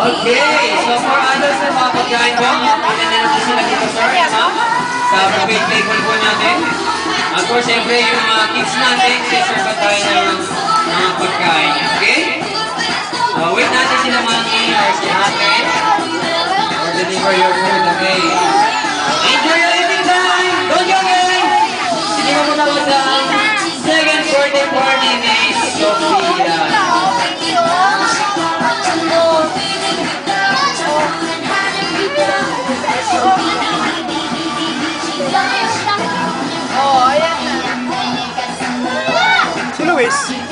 Okay, so for others na mga pagkain po, pwede na natin sila dito, sir, no? Sa buffet table po natin. Of course, siyempre yung mga kids natin, siserve pa tayo ng mga pagkain. Okay? Wait natin sila mami or si ate. Or deliver your food, okay? Enjoy your eating time! Don't go away! Sige mo muna sa second birthday party ni Sophia. Si Luis.